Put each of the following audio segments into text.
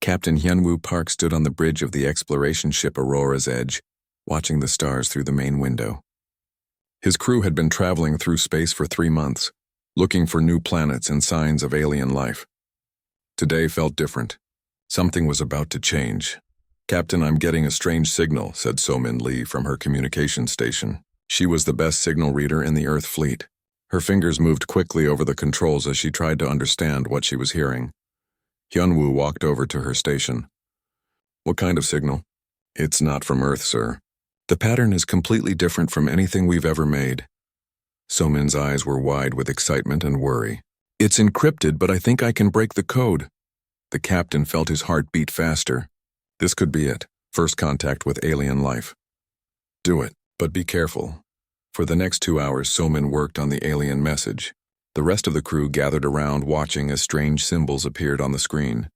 Captain Hyunwoo Park stood on the bridge of the exploration ship Aurora's Edge, watching the stars through the main window. His crew had been traveling through space for 3 months, looking for new planets and signs of alien life. Today felt different. Something was about to change. "Captain, I'm getting a strange signal," said So-min Lee from her communication station. She was the best signal reader in the Earth fleet. Her fingers moved quickly over the controls as she tried to understand what she was hearing. Hyunwoo walked over to her station. "What kind of signal?" "It's not from Earth, sir. The pattern is completely different from anything we've ever made." So-min's eyes were wide with excitement and worry. "It's encrypted, but I think I can break the code." The captain felt his heart beat faster. This could be it. First contact with alien life. "Do it, but be careful." For the next 2 hours, So-min worked on the alien message. The rest of the crew gathered around watching as strange symbols appeared on the screen.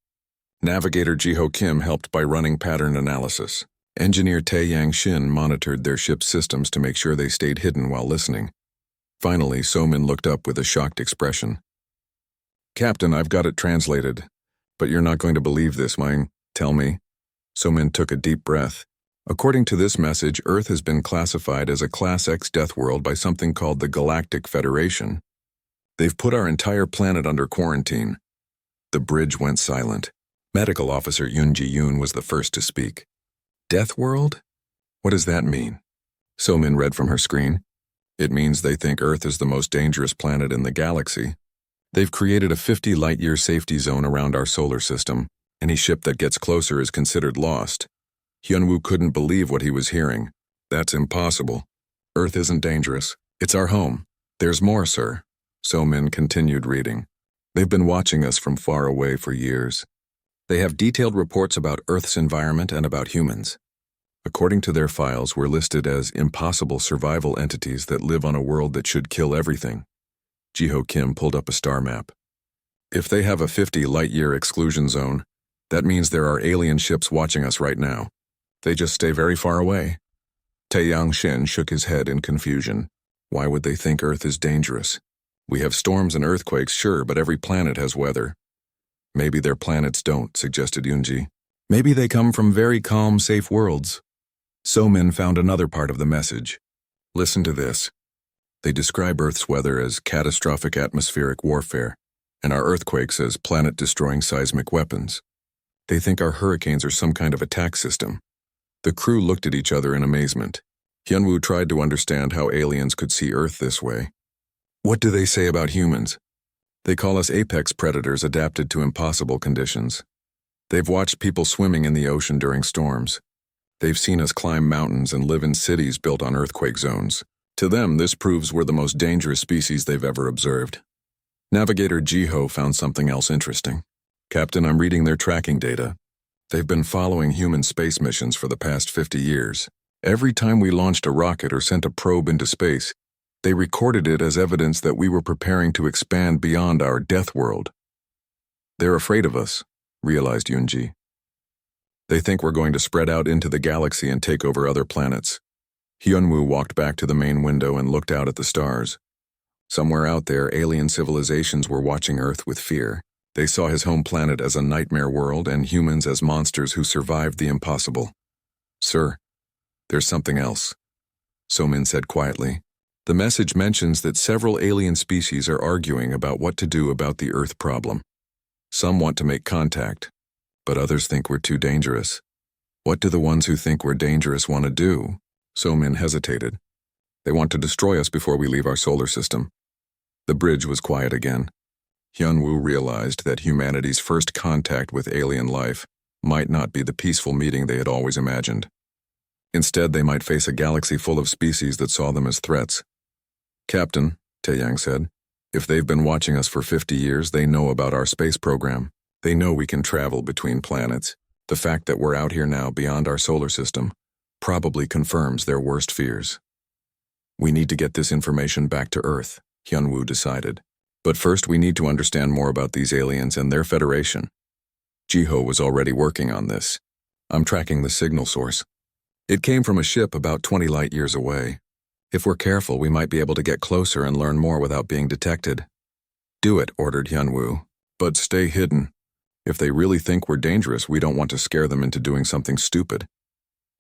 Navigator Jiho Kim helped by running pattern analysis. Engineer Tae-yang Shin monitored their ship's systems to make sure they stayed hidden while listening. Finally, So-min looked up with a shocked expression. "Captain, I've got it translated. But you're not going to believe this, mine. Tell me." So-min took a deep breath. "According to this message, Earth has been classified as a Class X death world by something called the Galactic Federation. They've put our entire planet under quarantine." The bridge went silent. Medical Officer Yoon Ji-yoon was the first to speak. "Death world? What does that mean?" So-min read from her screen. "It means they think Earth is the most dangerous planet in the galaxy. They've created a 50-light-year safety zone around our solar system. Any ship that gets closer is considered lost." Hyunwoo couldn't believe what he was hearing. "That's impossible. Earth isn't dangerous. It's our home. There's more, sir." So-min continued reading. "They've been watching us from far away for years. They have detailed reports about Earth's environment and about humans. According to their files, we're listed as impossible survival entities that live on a world that should kill everything." Jiho Kim pulled up a star map. "If they have a 50-light-year exclusion zone, that means there are alien ships watching us right now. They just stay very far away." Tae-yang Shin shook his head in confusion. "Why would they think Earth is dangerous? We have storms and earthquakes, sure, but every planet has weather." "Maybe their planets don't," suggested Yoonji. "Maybe they come from very calm, safe worlds." So-min found another part of the message. "Listen to this. They describe Earth's weather as catastrophic atmospheric warfare, and our earthquakes as planet-destroying seismic weapons. They think our hurricanes are some kind of attack system." The crew looked at each other in amazement. Hyunwoo tried to understand how aliens could see Earth this way. "What do they say about humans?" "They call us apex predators adapted to impossible conditions. They've watched people swimming in the ocean during storms. They've seen us climb mountains and live in cities built on earthquake zones. To them, this proves we're the most dangerous species they've ever observed." Navigator Jiho found something else interesting. "Captain, I'm reading their tracking data. They've been following human space missions for the past 50 years. Every time we launched a rocket or sent a probe into space, they recorded it as evidence that we were preparing to expand beyond our death world." "They're afraid of us," realized Yoonji. "They think we're going to spread out into the galaxy and take over other planets." Hyunwoo walked back to the main window and looked out at the stars. Somewhere out there, alien civilizations were watching Earth with fear. They saw his home planet as a nightmare world and humans as monsters who survived the impossible. "Sir, there's something else," So-min said quietly. "The message mentions that several alien species are arguing about what to do about the Earth problem. Some want to make contact, but others think we're too dangerous." "What do the ones who think we're dangerous want to do?" So-min hesitated. "They want to destroy us before we leave our solar system." The bridge was quiet again. Hyunwoo realized that humanity's first contact with alien life might not be the peaceful meeting they had always imagined. Instead, they might face a galaxy full of species that saw them as threats. "Captain," Tae-yang said, "if they've been watching us for 50 years, they know about our space program. They know we can travel between planets. The fact that we're out here now beyond our solar system probably confirms their worst fears." "We need to get this information back to Earth," Hyunwoo decided. "But first we need to understand more about these aliens and their federation." Jiho was already working on this. "I'm tracking the signal source. It came from a ship about 20 light-years away. If we're careful, we might be able to get closer and learn more without being detected." "Do it," ordered Hyunwoo. "But stay hidden. If they really think we're dangerous, we don't want to scare them into doing something stupid.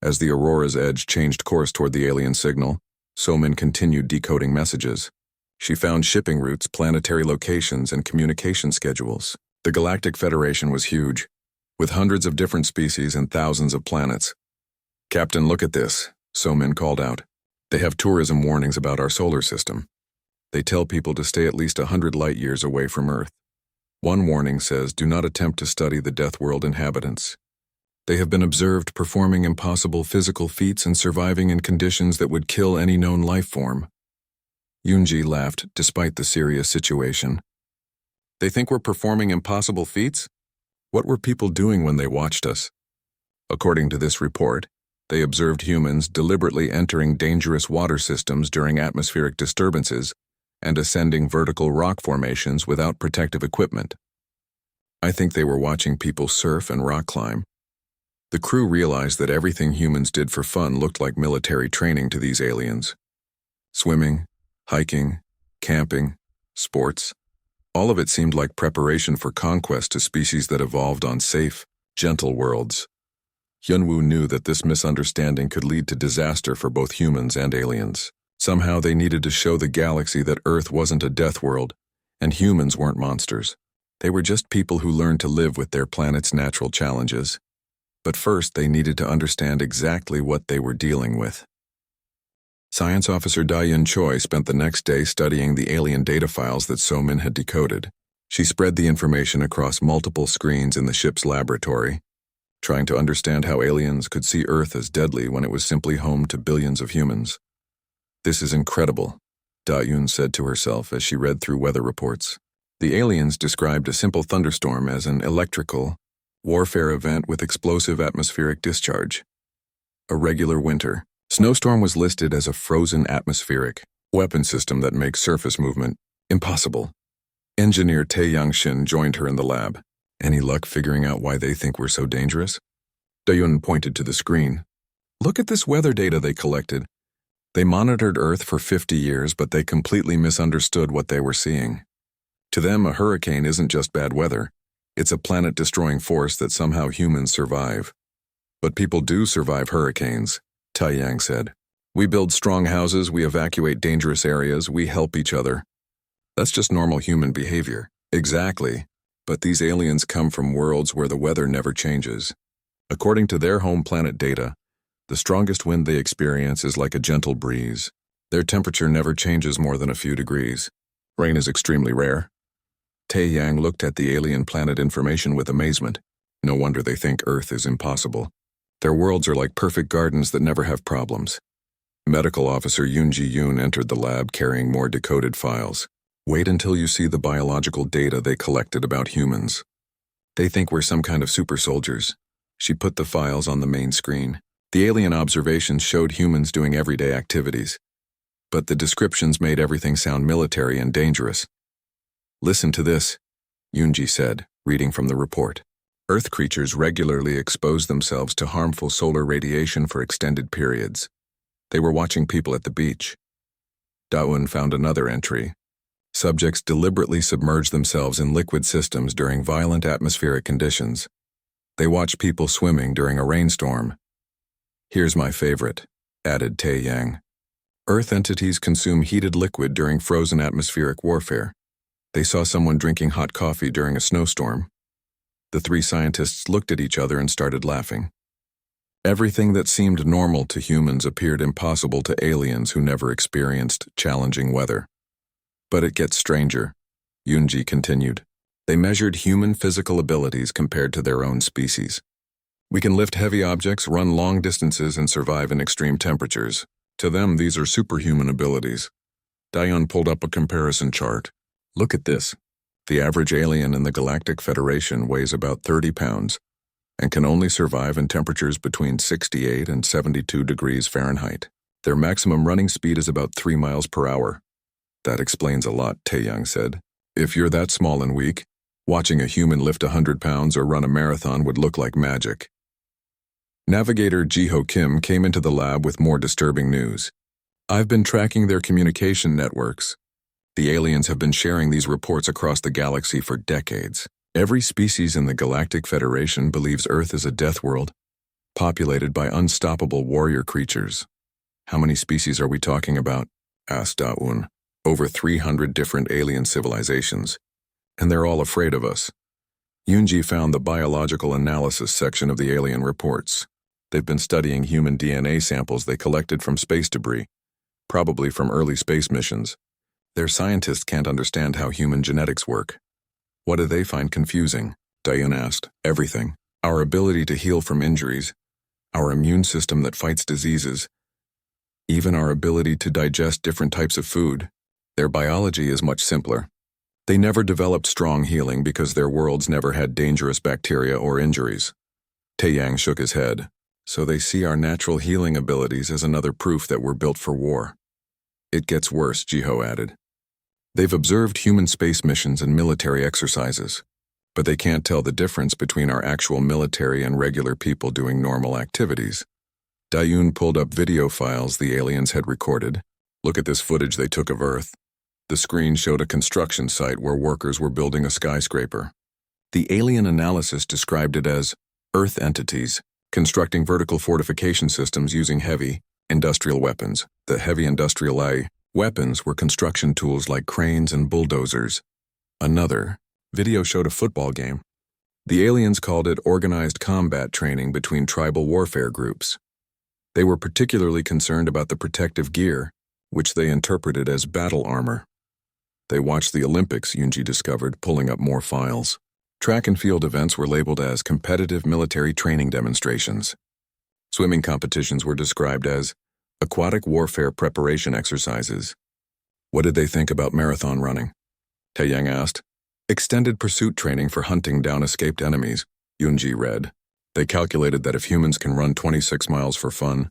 As the Aurora's Edge changed course toward the alien signal, Somin continued decoding messages. She found shipping routes, planetary locations, and communication schedules. The Galactic Federation was huge, with hundreds of different species and thousands of planets. "Captain, look at this," Somin called out. "They have tourism warnings about our solar system. They tell people to stay at least 100 light years away from Earth. One warning says, do not attempt to study the Death World inhabitants. They have been observed performing impossible physical feats and surviving in conditions that would kill any known life form." Yunji laughed despite the serious situation. "They think we're performing impossible feats? What were people doing when they watched us?" According to this report, they observed humans deliberately entering dangerous water systems during atmospheric disturbances and ascending vertical rock formations without protective equipment. "I think they were watching people surf and rock climb." The crew realized that everything humans did for fun looked like military training to these aliens. Swimming, hiking, camping, sports, all of it seemed like preparation for conquest to species that evolved on safe, gentle worlds. Yunwu knew that this misunderstanding could lead to disaster for both humans and aliens. Somehow they needed to show the galaxy that Earth wasn't a death world, and humans weren't monsters. They were just people who learned to live with their planet's natural challenges. But first, they needed to understand exactly what they were dealing with. Science Officer Dayan Choi spent the next day studying the alien data files that Somin had decoded. She spread the information across multiple screens in the ship's laboratory, trying to understand how aliens could see Earth as deadly when it was simply home to billions of humans. "This is incredible," Da-Yun said to herself as she read through weather reports. The aliens described a simple thunderstorm as an electrical warfare event with explosive atmospheric discharge. A regular winter snowstorm was listed as a frozen atmospheric weapon system that makes surface movement impossible. Engineer Tae Yang-shin joined her in the lab. "Any luck figuring out why they think we're so dangerous?" Da-Yun pointed to the screen. "Look at this weather data they collected. They monitored Earth for 50 years, but they completely misunderstood what they were seeing. To them, a hurricane isn't just bad weather. It's a planet-destroying force that somehow humans survive." "But people do survive hurricanes," Tai Yang said. "We build strong houses, we evacuate dangerous areas, we help each other. That's just normal human behavior." "Exactly. But these aliens come from worlds where the weather never changes. According to their home planet data, the strongest wind they experience is like a gentle breeze. Their temperature never changes more than a few degrees. Rain is extremely rare." Tae Yang looked at the alien planet information with amazement. No wonder they think Earth is impossible. Their worlds are like perfect gardens that never have problems. Medical Officer Yoon Ji-yoon entered the lab carrying more decoded files. "Wait until you see the biological data they collected about humans. They think we're some kind of super soldiers." She put the files on the main screen. The alien observations showed humans doing everyday activities, but the descriptions made everything sound military and dangerous. "Listen to this," Yoonji said, reading from the report. "Earth creatures regularly expose themselves to harmful solar radiation for extended periods. They were watching people at the beach." Da-un found another entry. "Subjects deliberately submerge themselves in liquid systems during violent atmospheric conditions. They watch people swimming during a rainstorm." "Here's my favorite," added Tae Yang. "Earth entities consume heated liquid during frozen atmospheric warfare. They saw someone drinking hot coffee during a snowstorm." The three scientists looked at each other and started laughing. Everything that seemed normal to humans appeared impossible to aliens who never experienced challenging weather. "But it gets stranger," Yoonji continued. "They measured human physical abilities compared to their own species. We can lift heavy objects, run long distances, and survive in extreme temperatures. To them, these are superhuman abilities." Dayan pulled up a comparison chart. "Look at this. The average alien in the Galactic Federation weighs about 30 pounds and can only survive in temperatures between 68 and 72 degrees Fahrenheit. Their maximum running speed is about 3 miles per hour. "That explains a lot," Taeyang said. "If you're that small and weak, watching a human lift 100 pounds or run a marathon would look like magic." Navigator Ji-ho Kim came into the lab with more disturbing news. "I've been tracking their communication networks. The aliens have been sharing these reports across the galaxy for decades. Every species in the Galactic Federation believes Earth is a death world, populated by unstoppable warrior creatures. How many species are we talking about? Asked Daun. Over 300 different alien civilizations, and they're all afraid of us. Yunji found the biological analysis section of the alien reports. They've been studying human DNA samples they collected from space debris, probably from early space missions. Their scientists can't understand how human genetics work. What do they find confusing? Daun asked. Everything. Our ability to heal from injuries, our immune system that fights diseases, even our ability to digest different types of food. Their biology is much simpler. They never developed strong healing because their worlds never had dangerous bacteria or injuries. Taeyang shook his head. So they see our natural healing abilities as another proof that we're built for war. It gets worse, Jiho added. They've observed human space missions and military exercises, but they can't tell the difference between our actual military and regular people doing normal activities. Daun pulled up video files the aliens had recorded. Look at this footage they took of Earth. The screen showed a construction site where workers were building a skyscraper. The alien analysis described it as Earth entities constructing vertical fortification systems using heavy industrial weapons. The heavy industrial weapons were construction tools like cranes and bulldozers. Another video showed a football game. The aliens called it organized combat training between tribal warfare groups. They were particularly concerned about the protective gear, which they interpreted as battle armor. They watched the Olympics, Yunji discovered, pulling up more files. Track and field events were labeled as competitive military training demonstrations. Swimming competitions were described as aquatic warfare preparation exercises. What did they think about marathon running? Taeyang asked. Extended pursuit training for hunting down escaped enemies, Yunji read. They calculated that if humans can run 26 miles for fun,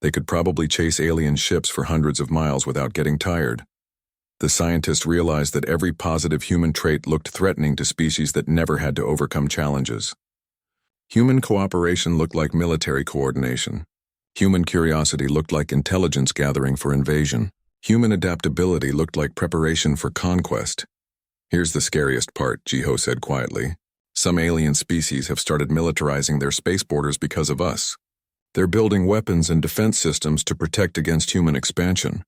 they could probably chase alien ships for hundreds of miles without getting tired. The scientists realized that every positive human trait looked threatening to species that never had to overcome challenges. Human cooperation looked like military coordination. Human curiosity looked like intelligence gathering for invasion. Human adaptability looked like preparation for conquest. Here's the scariest part, Jiho said quietly. Some alien species have started militarizing their space borders because of us. They're building weapons and defense systems to protect against human expansion.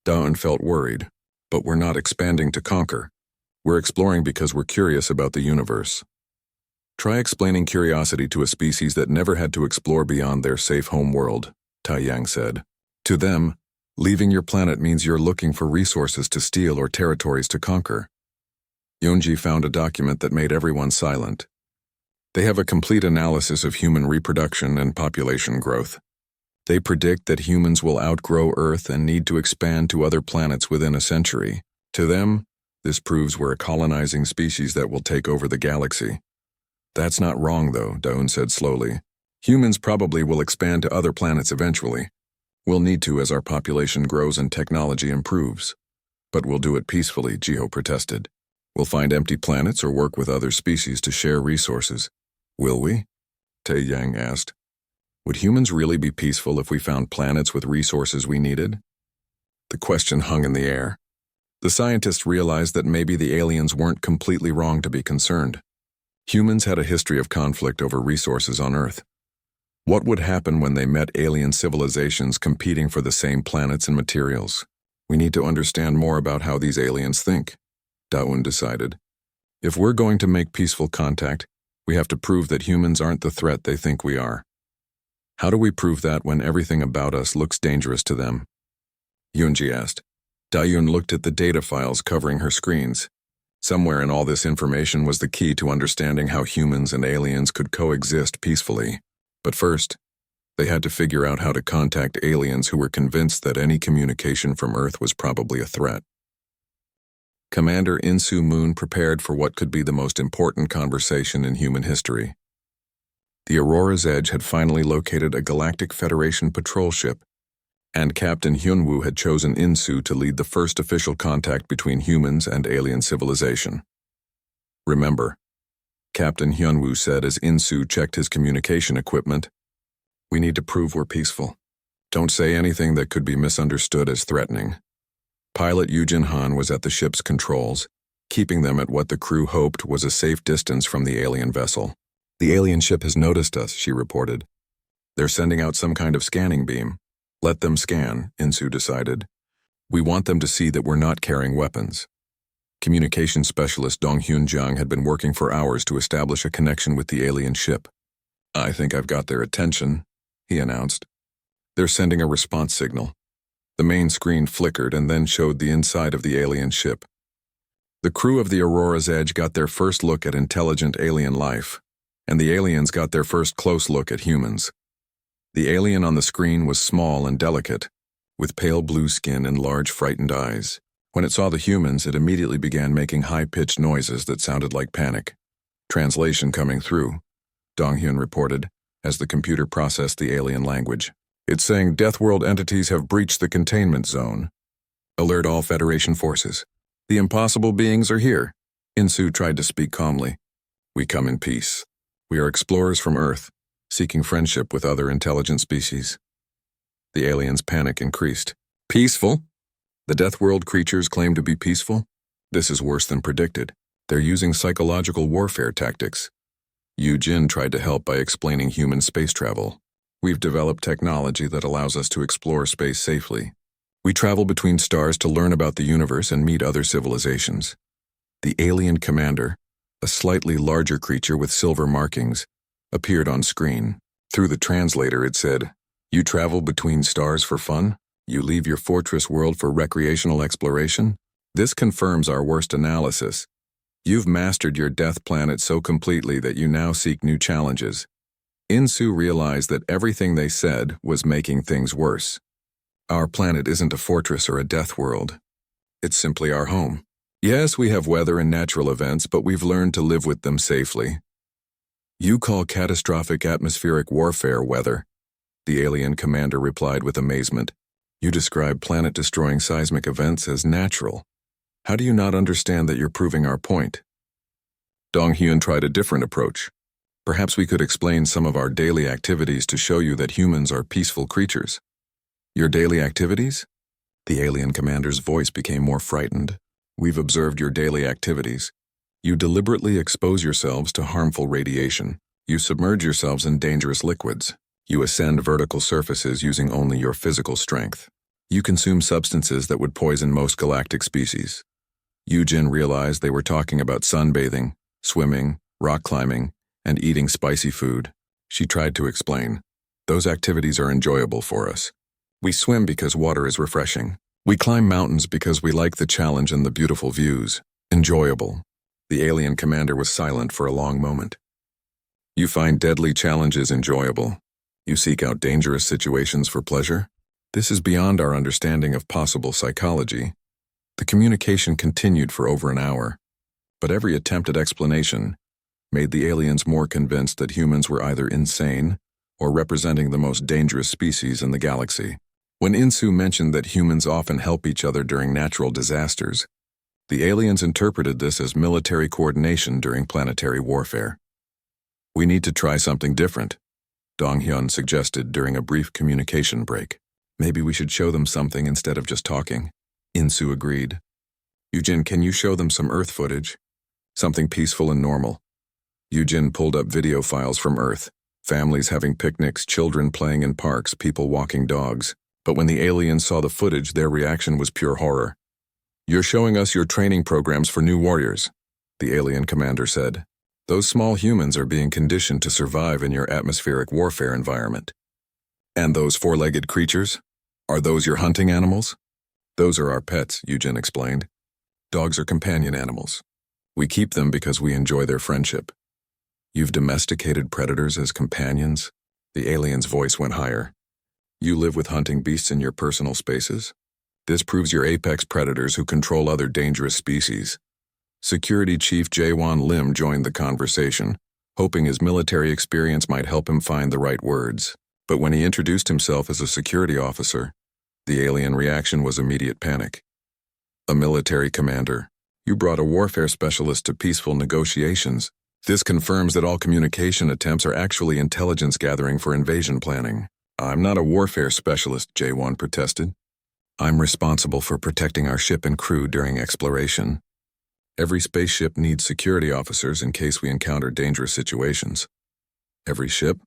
Daun felt worried. But we're not expanding to conquer. We're exploring because we're curious about the universe. Try explaining curiosity to a species that never had to explore beyond their safe home world, Taeyang said. To them, leaving your planet means you're looking for resources to steal or territories to conquer. Yunji found a document that made everyone silent. They have a complete analysis of human reproduction and population growth. They predict that humans will outgrow Earth and need to expand to other planets within a century. To them, this proves we're a colonizing species that will take over the galaxy. That's not wrong, though, Daun said slowly. Humans probably will expand to other planets eventually. We'll need to as our population grows and technology improves. But we'll do it peacefully, Jiho protested. We'll find empty planets or work with other species to share resources. Will we? Taeyang asked. Would humans really be peaceful if we found planets with resources we needed? The question hung in the air. The scientists realized that maybe the aliens weren't completely wrong to be concerned. Humans had a history of conflict over resources on Earth. What would happen when they met alien civilizations competing for the same planets and materials? We need to understand more about how these aliens think, Daun decided. If we're going to make peaceful contact, we have to prove that humans aren't the threat they think we are. How do we prove that when everything about us looks dangerous to them? Yunji asked. Daun looked at the data files covering her screens. Somewhere in all this information was the key to understanding how humans and aliens could coexist peacefully. But first, they had to figure out how to contact aliens who were convinced that any communication from Earth was probably a threat. Commander Insu Moon prepared for what could be the most important conversation in human history. The Aurora's Edge had finally located a Galactic Federation patrol ship, and Captain Hyunwoo had chosen Insu to lead the first official contact between humans and alien civilization. Remember, Captain Hyunwoo said as Insu checked his communication equipment, we need to prove we're peaceful. Don't say anything that could be misunderstood as threatening. Pilot Yujin Han was at the ship's controls, keeping them at what the crew hoped was a safe distance from the alien vessel. "The alien ship has noticed us," she reported. "They're sending out some kind of scanning beam." "Let them scan," Insu decided. "We want them to see that we're not carrying weapons." Communications specialist Donghyun Jung had been working for hours to establish a connection with the alien ship. "I think I've got their attention," he announced. "They're sending a response signal." The main screen flickered and then showed the inside of the alien ship. The crew of the Aurora's Edge got their first look at intelligent alien life, and the aliens got their first close look at humans. The alien on the screen was small and delicate, with pale blue skin and large frightened eyes. When it saw the humans, it immediately began making high-pitched noises that sounded like panic. "Translation coming through," Donghyun reported, as the computer processed the alien language. "It's saying Death World entities have breached the containment zone. Alert all Federation forces. The impossible beings are here." Insu tried to speak calmly. "We come in peace. We are explorers from Earth, seeking friendship with other intelligent species." The aliens' panic increased. "Peaceful? The Death World creatures claim to be peaceful? This is worse than predicted. They're using psychological warfare tactics." Yu Jin tried to help by explaining human space travel. "We've developed technology that allows us to explore space safely. We travel between stars to learn about the universe and meet other civilizations." The alien commander, a slightly larger creature with silver markings, appeared on screen. Through the translator it said, "You travel between stars for fun? You leave your fortress world for recreational exploration? This confirms our worst analysis. You've mastered your death planet so completely that you now seek new challenges." Insu realized that everything they said was making things worse. "Our planet isn't a fortress or a death world. It's simply our home. Yes, we have weather and natural events, but we've learned to live with them safely." "You call catastrophic atmospheric warfare weather?" the alien commander replied with amazement. "You describe planet-destroying seismic events as natural. How do you not understand that you're proving our point?" Donghyun tried a different approach. "Perhaps we could explain some of our daily activities to show you that humans are peaceful creatures." "Your daily activities?" The alien commander's voice became more frightened. "We've observed your daily activities. You deliberately expose yourselves to harmful radiation. You submerge yourselves in dangerous liquids. You ascend vertical surfaces using only your physical strength. You consume substances that would poison most galactic species." Yujin realized they were talking about sunbathing, swimming, rock climbing, and eating spicy food. She tried to explain. "Those activities are enjoyable for us. We swim because water is refreshing. We climb mountains because we like the challenge and the beautiful views. Enjoyable." The alien commander was silent for a long moment. "You find deadly challenges enjoyable. You seek out dangerous situations for pleasure? This is beyond our understanding of possible psychology." The communication continued for over an hour, but every attempt at explanation made the aliens more convinced that humans were either insane or representing the most dangerous species in the galaxy. When Insu mentioned that humans often help each other during natural disasters, the aliens interpreted this as military coordination during planetary warfare. "We need to try something different," Donghyun suggested during a brief communication break. "Maybe we should show them something instead of just talking." Insu agreed. "Yujin, can you show them some Earth footage? Something peaceful and normal." Yujin pulled up video files from Earth. Families having picnics, children playing in parks, people walking dogs. But when the aliens saw the footage, their reaction was pure horror. "You're showing us your training programs for new warriors," the alien commander said. "Those small humans are being conditioned to survive in your atmospheric warfare environment." "And those four-legged creatures? Are those your hunting animals?" "Those are our pets," Yujin explained. "Dogs are companion animals. We keep them because we enjoy their friendship." "You've domesticated predators as companions?" The alien's voice went higher. "You live with hunting beasts in your personal spaces? This proves you're apex predators who control other dangerous species." Security Chief Jaewon Lim joined the conversation, hoping his military experience might help him find the right words. But when he introduced himself as a security officer, the alien reaction was immediate panic. "A military commander. You brought a warfare specialist to peaceful negotiations. This confirms that all communication attempts are actually intelligence gathering for invasion planning." "I'm not a warfare specialist," Jaewon protested. "I'm responsible for protecting our ship and crew during exploration." Every spaceship needs security officers in case we encounter dangerous situations. Every ship?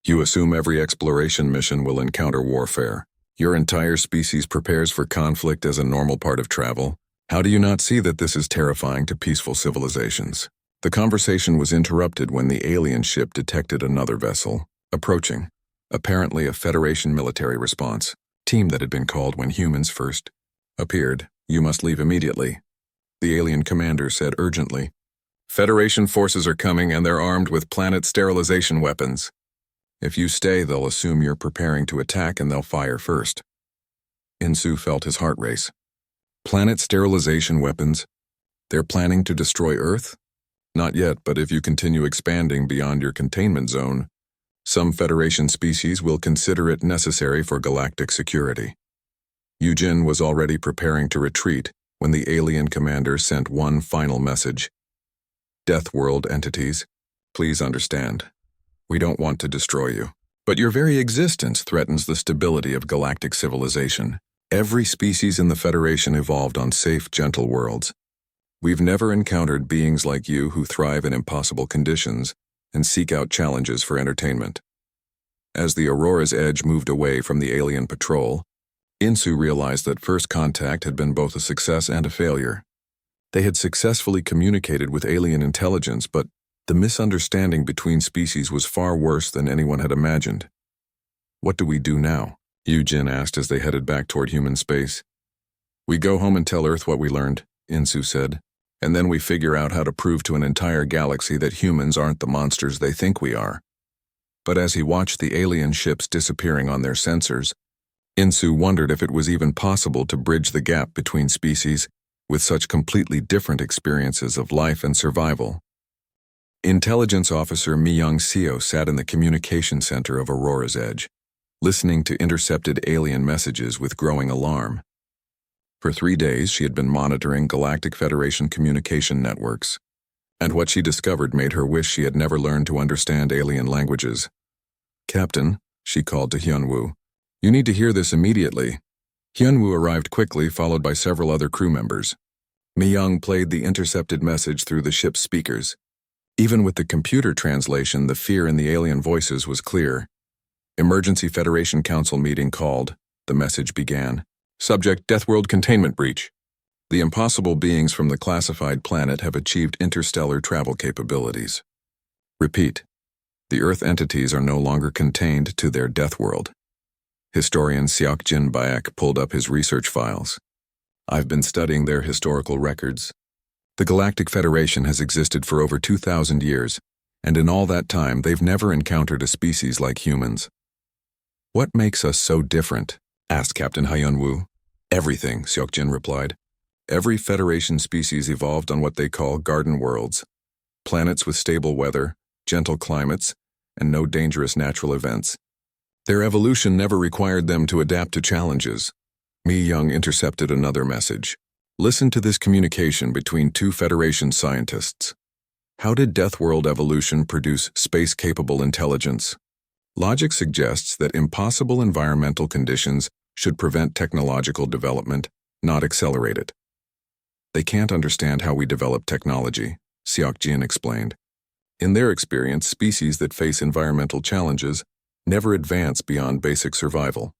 You assume every exploration mission will encounter warfare. Your entire species prepares for conflict as a normal part of travel. How do you not see that this is terrifying to peaceful civilizations? The conversation was interrupted when the alien ship detected another vessel approaching, apparently a Federation military response team that had been called when humans first appeared. You must leave immediately, the alien commander said urgently. Federation forces are coming and they're armed with planet sterilization weapons. If you stay, they'll assume you're preparing to attack and they'll fire first. Insu felt his heart race. Planet sterilization weapons? They're planning to destroy Earth? Not yet, but if you continue expanding beyond your containment zone, some Federation species will consider it necessary for galactic security. Yujin was already preparing to retreat when the alien commander sent one final message. Death World entities, please understand. We don't want to destroy you. But your very existence threatens the stability of galactic civilization. Every species in the Federation evolved on safe, gentle worlds. We've never encountered beings like you who thrive in impossible conditions and seek out challenges for entertainment. As the Aurora's Edge moved away from the alien patrol, Insu realized that first contact had been both a success and a failure. They had successfully communicated with alien intelligence, but the misunderstanding between species was far worse than anyone had imagined. What do we do now? Yujin asked as they headed back toward human space. We go home and tell Earth what we learned, Insu said, and then we figure out how to prove to an entire galaxy that humans aren't the monsters they think we are. But as he watched the alien ships disappearing on their sensors, Insu wondered if it was even possible to bridge the gap between species with such completely different experiences of life and survival. Intelligence Officer Mi-young Seo sat in the communication center of Aurora's Edge, listening to intercepted alien messages with growing alarm. For 3 days, she had been monitoring Galactic Federation communication networks, and what she discovered made her wish she had never learned to understand alien languages. Captain, she called to Hyunwoo, you need to hear this immediately. Hyunwoo arrived quickly, followed by several other crew members. Mi-young played the intercepted message through the ship's speakers. Even with the computer translation, the fear in the alien voices was clear. Emergency Federation Council meeting called. The message began. Subject: Death World containment breach. The impossible beings from the classified planet have achieved interstellar travel capabilities. Repeat. The Earth entities are no longer contained to their Death World. Historian Seokjin Baek pulled up his research files. I've been studying their historical records. The Galactic Federation has existed for over 2,000 years, and in all that time they've never encountered a species like humans. What makes us so different? Asked Captain Hyunwoo. Everything, Seokjin replied. Every Federation species evolved on what they call garden worlds, planets with stable weather, gentle climates, and no dangerous natural events. Their evolution never required them to adapt to challenges. Mi-young intercepted another message. Listen to this communication between two Federation scientists. How did Death World evolution produce space-capable intelligence? Logic suggests that impossible environmental conditions should prevent technological development, not accelerate it. They can't understand how we develop technology, Seokjin explained. In their experience, species that face environmental challenges never advance beyond basic survival.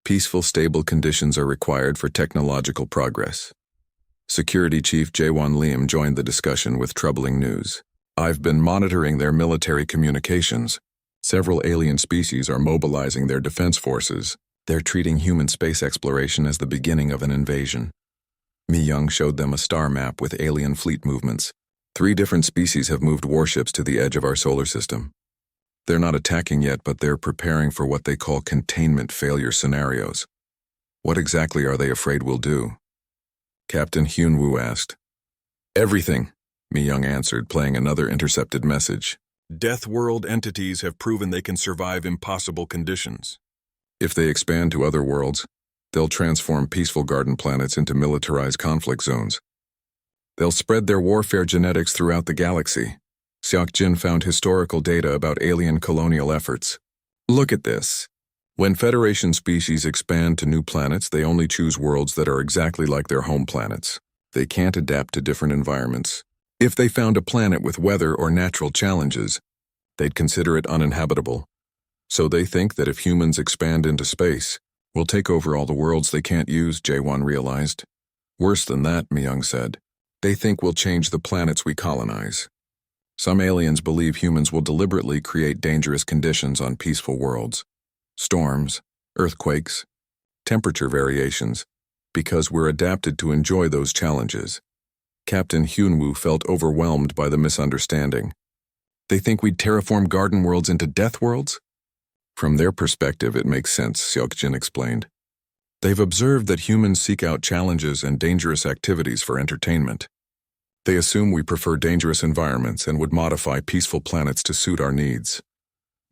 Peaceful, stable conditions are required for technological progress. Security Chief Jaewon Lim joined the discussion with troubling news. I've been monitoring their military communications. Several alien species are mobilizing their defense forces. They're treating human space exploration as the beginning of an invasion. Mi-young showed them a star map with alien fleet movements. 3 different species have moved warships to the edge of our solar system. They're not attacking yet, but they're preparing for what they call containment failure scenarios. What exactly are they afraid we'll do? Captain Hyunwoo asked. Everything, Mi-young answered, playing another intercepted message. Death World entities have proven they can survive impossible conditions. If they expand to other worlds, they'll transform peaceful garden planets into militarized conflict zones. They'll spread their warfare genetics throughout the galaxy. Seokjin found historical data about alien colonial efforts. Look at this. When Federation species expand to new planets, they only choose worlds that are exactly like their home planets. They can't adapt to different environments. If they found a planet with weather or natural challenges, they'd consider it uninhabitable. So they think that if humans expand into space, we'll take over all the worlds they can't use, Jae-won realized. Worse than that, Mi-young said. They think we'll change the planets we colonize. Some aliens believe humans will deliberately create dangerous conditions on peaceful worlds. Storms, earthquakes, temperature variations, because we're adapted to enjoy those challenges. Captain Hyunwoo felt overwhelmed by the misunderstanding. They think we'd terraform garden worlds into death worlds? From their perspective, it makes sense, Seokjin explained. They've observed that humans seek out challenges and dangerous activities for entertainment. They assume we prefer dangerous environments and would modify peaceful planets to suit our needs.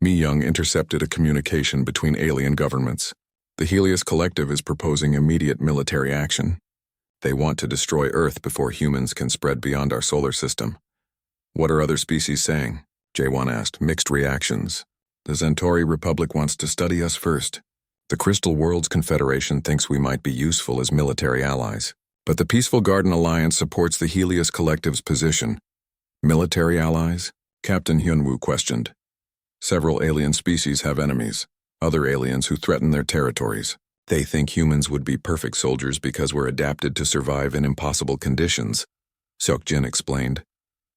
Mi-young intercepted a communication between alien governments. The Helios Collective is proposing immediate military action. They want to destroy Earth before humans can spread beyond our solar system. What are other species saying? Jae-won asked. Mixed reactions. The Centauri Republic wants to study us first. The Crystal Worlds Confederation thinks we might be useful as military allies. But the Peaceful Garden Alliance supports the Helios Collective's position. Military allies? Captain Hyunwoo questioned. Several alien species have enemies, other aliens who threaten their territories. They think humans would be perfect soldiers because we're adapted to survive in impossible conditions, Seokjin explained.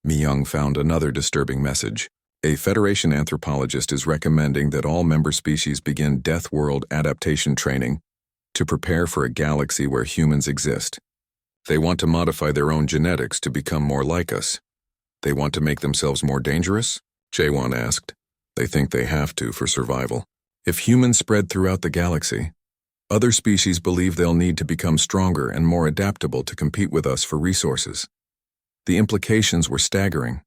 Mi-young found another disturbing message. A Federation anthropologist is recommending that all member species begin Death World adaptation training to prepare for a galaxy where humans exist. They want to modify their own genetics to become more like us. They want to make themselves more dangerous? Jae-won asked. They think they have to for survival. If humans spread throughout the galaxy, other species believe they'll need to become stronger and more adaptable to compete with us for resources. The implications were staggering.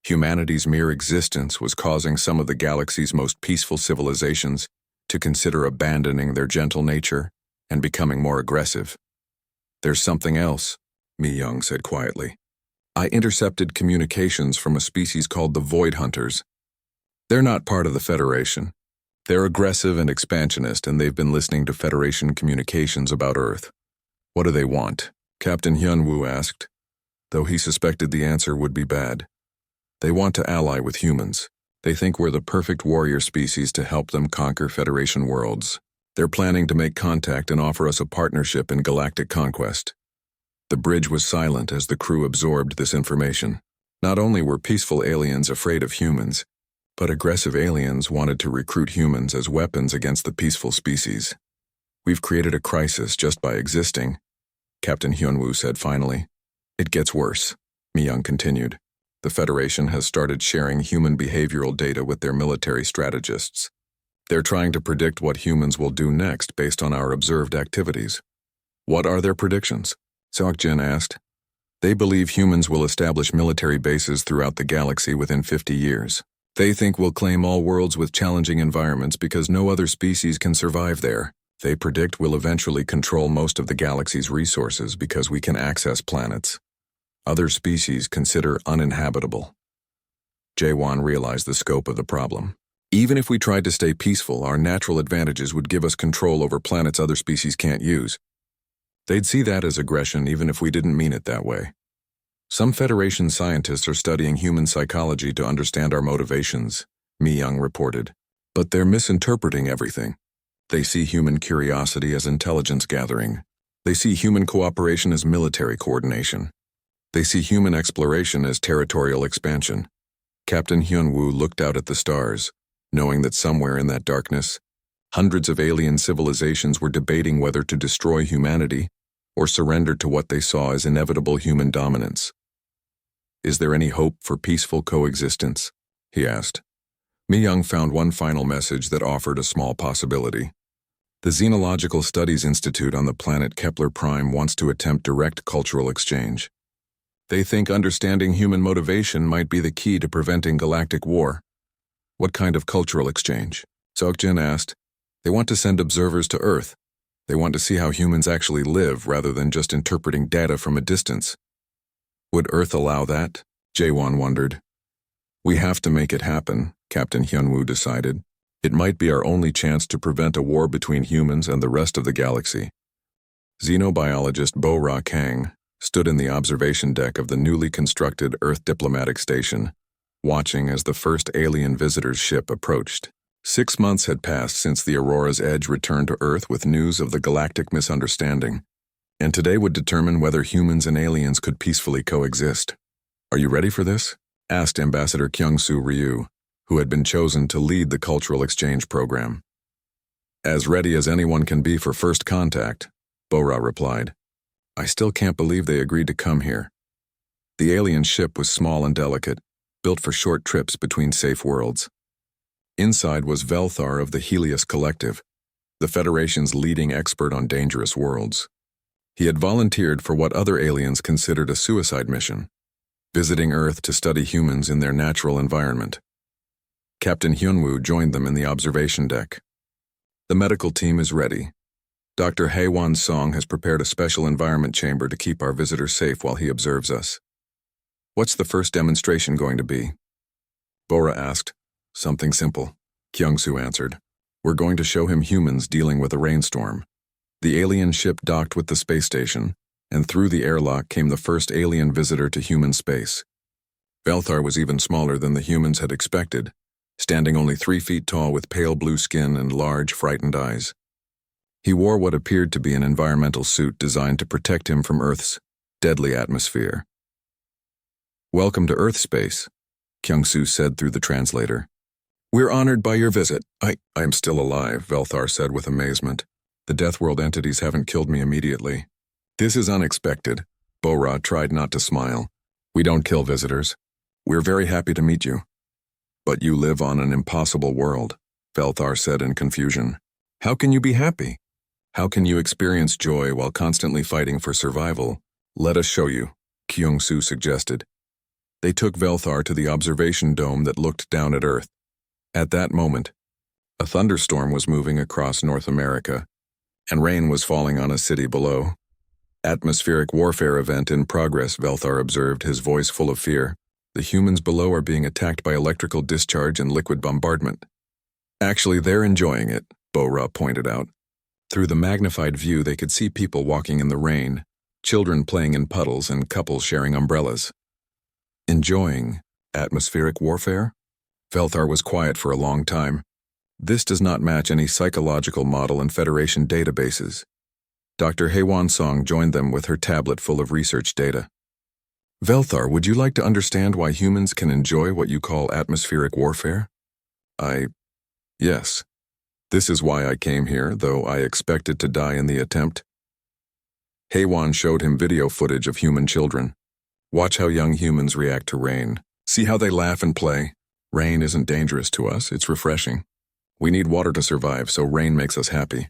Humanity's mere existence was causing some of the galaxy's most peaceful civilizations to consider abandoning their gentle nature and becoming more aggressive. There's something else, Mi-young said quietly. I intercepted communications from a species called the Void Hunters. They're not part of the Federation. They're aggressive and expansionist, and they've been listening to Federation communications about Earth. What do they want? Captain Hyunwoo asked, though he suspected the answer would be bad. They want to ally with humans. They think we're the perfect warrior species to help them conquer Federation worlds. They're planning to make contact and offer us a partnership in galactic conquest. The bridge was silent as the crew absorbed this information. Not only were peaceful aliens afraid of humans, but aggressive aliens wanted to recruit humans as weapons against the peaceful species. We've created a crisis just by existing, Captain Hyunwoo said finally. It gets worse, Mi-young continued. The Federation has started sharing human behavioral data with their military strategists. They're trying to predict what humans will do next based on our observed activities. What are their predictions? Seokjin asked. They believe humans will establish military bases throughout the galaxy within 50 years. They think we'll claim all worlds with challenging environments because no other species can survive there. They predict we'll eventually control most of the galaxy's resources because we can access planets other species consider uninhabitable. Jae-won realized the scope of the problem. Even if we tried to stay peaceful, our natural advantages would give us control over planets other species can't use. They'd see that as aggression even if we didn't mean it that way. Some Federation scientists are studying human psychology to understand our motivations, Mi-young reported. But they're misinterpreting everything. They see human curiosity as intelligence gathering. They see human cooperation as military coordination. They see human exploration as territorial expansion. Captain Hyunwoo looked out at the stars, knowing that somewhere in that darkness, hundreds of alien civilizations were debating whether to destroy humanity or surrender to what they saw as inevitable human dominance. Is there any hope for peaceful coexistence? He asked. Mi-young found one final message that offered a small possibility. The Xenological Studies Institute on the planet Kepler Prime wants to attempt direct cultural exchange. They think understanding human motivation might be the key to preventing galactic war. What kind of cultural exchange? Seokjin asked. They want to send observers to Earth. They want to see how humans actually live rather than just interpreting data from a distance. Would Earth allow that? Jae-won wondered. We have to make it happen, Captain Hyunwoo decided. It might be our only chance to prevent a war between humans and the rest of the galaxy. Xenobiologist Bo-ra Kang, stood in the observation deck of the newly constructed Earth Diplomatic Station, watching as the first alien visitor's ship approached. 6 months had passed since the Aurora's Edge returned to Earth with news of the galactic misunderstanding, and today would determine whether humans and aliens could peacefully coexist. "Are you ready for this?" asked Ambassador Kyung-Soo Ryu, who had been chosen to lead the cultural exchange program. "As ready as anyone can be for first contact," Bora replied. "I still can't believe they agreed to come here." The alien ship was small and delicate, built for short trips between safe worlds. Inside was Velthar of the Helios Collective, the Federation's leading expert on dangerous worlds. He had volunteered for what other aliens considered a suicide mission, visiting Earth to study humans in their natural environment. Captain Hyunwoo joined them in the observation deck. "The medical team is ready. Dr. Haewon Song has prepared a special environment chamber to keep our visitor safe while he observes us." "What's the first demonstration going to be?" Bora asked. "Something simple," Kyung-Soo answered. "We're going to show him humans dealing with a rainstorm." The alien ship docked with the space station, and through the airlock came the first alien visitor to human space. Velthar was even smaller than the humans had expected, standing only 3 feet tall with pale blue skin and large, frightened eyes. He wore what appeared to be an environmental suit designed to protect him from Earth's deadly atmosphere. "Welcome to Earth space," Kyung-Soo said through the translator. "We're honored by your visit." I'm still alive," Velthar said with amazement. "The Death World entities haven't killed me immediately." "This is unexpected." Bora tried not to smile. "We don't kill visitors. We're very happy to meet you." "But you live on an impossible world," Velthar said in confusion. "How can you be happy? How can you experience joy while constantly fighting for survival?" "Let us show you," Kyung-Soo suggested. They took Velthar to the observation dome that looked down at Earth. At that moment, a thunderstorm was moving across North America, and rain was falling on a city below. "Atmospheric warfare event in progress," Velthar observed, his voice full of fear. "The humans below are being attacked by electrical discharge and liquid bombardment." "Actually, they're enjoying it," Bora pointed out. Through the magnified view, they could see people walking in the rain, children playing in puddles, and couples sharing umbrellas. "Enjoying atmospheric warfare?" Velthar was quiet for a long time. "This does not match any psychological model in Federation databases." Dr. Haewon Song joined them with her tablet full of research data. "Velthar, would you like to understand why humans can enjoy what you call atmospheric warfare?" Yes. This is why I came here, though I expected to die in the attempt." Haewon showed him video footage of human children. "Watch how young humans react to rain. See how they laugh and play? Rain isn't dangerous to us, it's refreshing. We need water to survive, so rain makes us happy."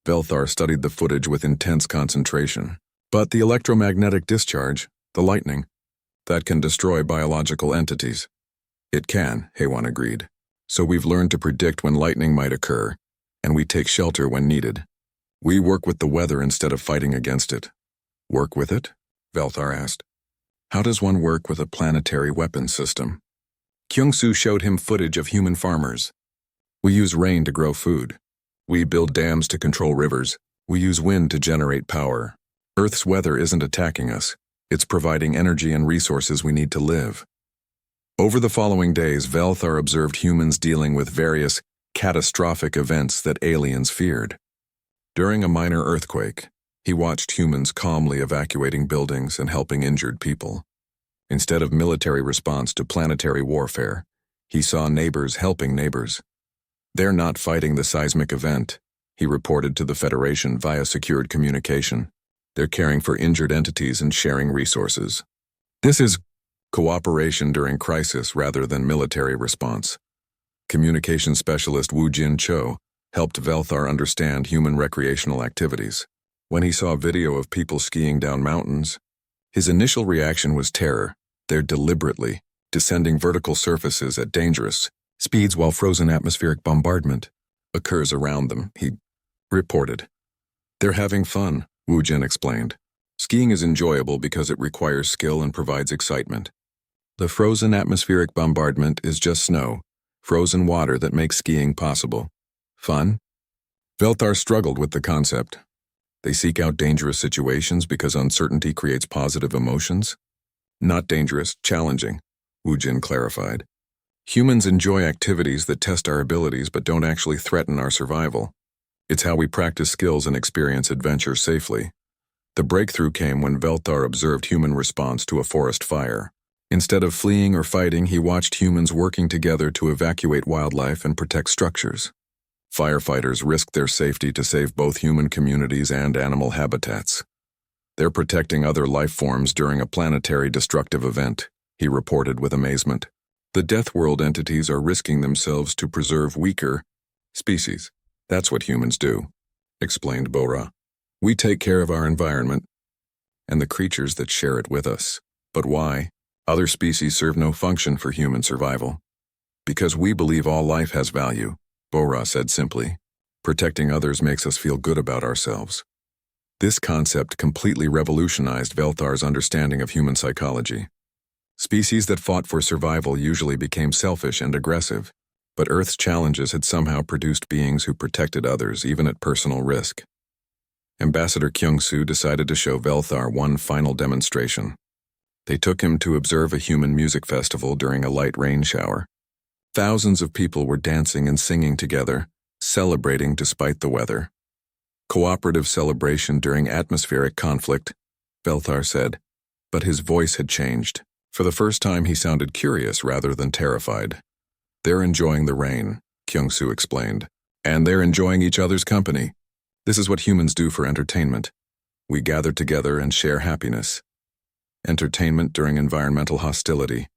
Velthar studied the footage with intense concentration. "But the electromagnetic discharge, the lightning, that can destroy biological entities." "It can," Haewon agreed. "So we've learned to predict when lightning might occur, and we take shelter when needed. We work with the weather instead of fighting against it." "Work with it?" Velthar asked. "How does one work with a planetary weapons system?" Kyung-Soo showed him footage of human farmers. "We use rain to grow food. We build dams to control rivers. We use wind to generate power. Earth's weather isn't attacking us. It's providing energy and resources we need to live." Over the following days, Velthar observed humans dealing with various catastrophic events that aliens feared. During a minor earthquake, he watched humans calmly evacuating buildings and helping injured people. Instead of military response to planetary warfare, he saw neighbors helping neighbors. "They're not fighting the seismic event," he reported to the Federation via secured communication. "They're caring for injured entities and sharing resources. This is cooperation during crisis rather than military response." Communication specialist Woo Jin Cho helped Velthar understand human recreational activities. When he saw video of people skiing down mountains, his initial reaction was terror. They're deliberately descending vertical surfaces at dangerous speeds while frozen atmospheric bombardment occurs around them, he reported. "They're having fun," Woo Jin explained. "Skiing is enjoyable because it requires skill and provides excitement. The frozen atmospheric bombardment is just snow, frozen water that makes skiing possible. Fun?" Velthar struggled with the concept. They seek out dangerous situations because uncertainty creates positive emotions? Not dangerous, challenging, Wu Jin clarified. Humans enjoy activities that test our abilities but don't actually threaten our survival. It's how we practice skills and experience adventure safely. The breakthrough came when Velthar observed human response to a forest fire. Instead of fleeing or fighting, he watched humans working together to evacuate wildlife and protect structures. Firefighters risked their safety to save both human communities and animal habitats. They're protecting other life forms during a planetary destructive event, he reported with amazement. The Death World entities are risking themselves to preserve weaker species. That's what humans do, explained Bora. We take care of our environment and the creatures that share it with us. But why? Other species serve no function for human survival. Because we believe all life has value, Bora said simply. Protecting others makes us feel good about ourselves. This concept completely revolutionized Velthar's understanding of human psychology. Species that fought for survival usually became selfish and aggressive, but Earth's challenges had somehow produced beings who protected others even at personal risk. Ambassador Kyung-soo decided to show Velthar one final demonstration. They took him to observe a human music festival during a light rain shower. Thousands of people were dancing and singing together, celebrating despite the weather. Cooperative celebration during atmospheric conflict, Velthar said, but his voice had changed. For the first time he sounded curious rather than terrified. They're enjoying the rain, Kyung-soo explained, and they're enjoying each other's company. This is what humans do for entertainment. We gather together and share happiness. Entertainment during environmental hostility,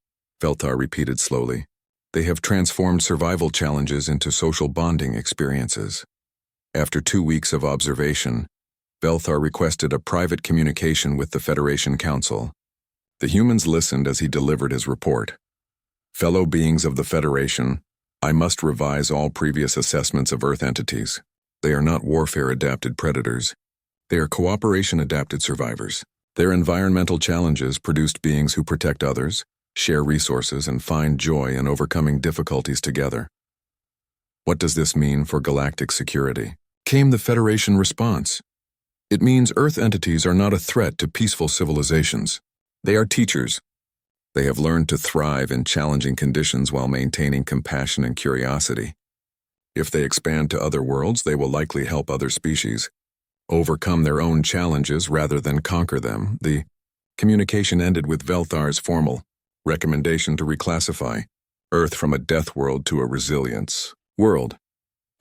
Velthar repeated slowly. They have transformed survival challenges into social bonding experiences. After 2 weeks of observation, Velthar requested a private communication with the Federation Council. The humans listened as he delivered his report. Fellow beings of the Federation, I must revise all previous assessments of Earth entities. They are not warfare-adapted predators. They are cooperation-adapted survivors. Their environmental challenges produced beings who protect others, share resources, and find joy in overcoming difficulties together. What does this mean for galactic security? Came the Federation response. It means Earth entities are not a threat to peaceful civilizations. They are teachers. They have learned to thrive in challenging conditions while maintaining compassion and curiosity. If they expand to other worlds, they will likely help other species overcome their own challenges rather than conquer them. The communication ended with Velthar's formal recommendation to reclassify Earth from a death world to a resilience world,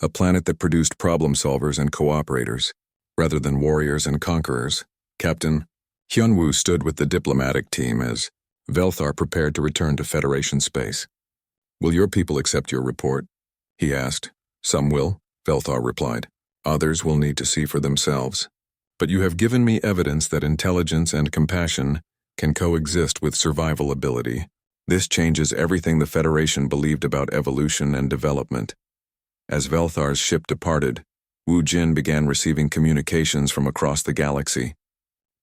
a planet that produced problem solvers and cooperators, rather than warriors and conquerors. Captain Hyunwoo stood with the diplomatic team as Velthar prepared to return to Federation space. Will your people accept your report? He asked. Some will, Velthar replied. Others will need to see for themselves. But you have given me evidence that intelligence and compassion can coexist with survival ability. This changes everything the Federation believed about evolution and development. As Velthar's ship departed, Wu Jin began receiving communications from across the galaxy.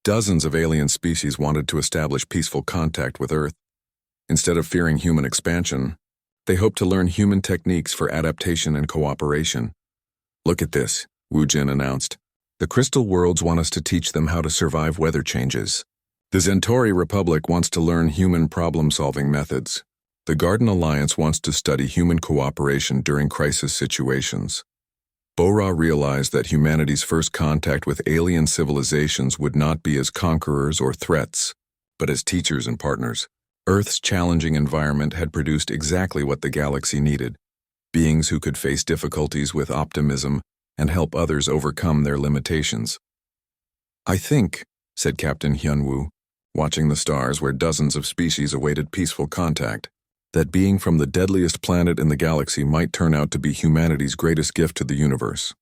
Dozens of alien species wanted to establish peaceful contact with Earth. Instead of fearing human expansion, they hoped to learn human techniques for adaptation and cooperation. Look at this, Wu Jin announced. The Crystal Worlds want us to teach them how to survive weather changes. The Zentori Republic wants to learn human problem-solving methods. The Garden Alliance wants to study human cooperation during crisis situations. Bora realized that humanity's first contact with alien civilizations would not be as conquerors or threats, but as teachers and partners. Earth's challenging environment had produced exactly what the galaxy needed: beings who could face difficulties with optimism and help others overcome their limitations. I think, said Captain Hyunwoo, watching the stars where dozens of species awaited peaceful contact, that being from the deadliest planet in the galaxy might turn out to be humanity's greatest gift to the universe.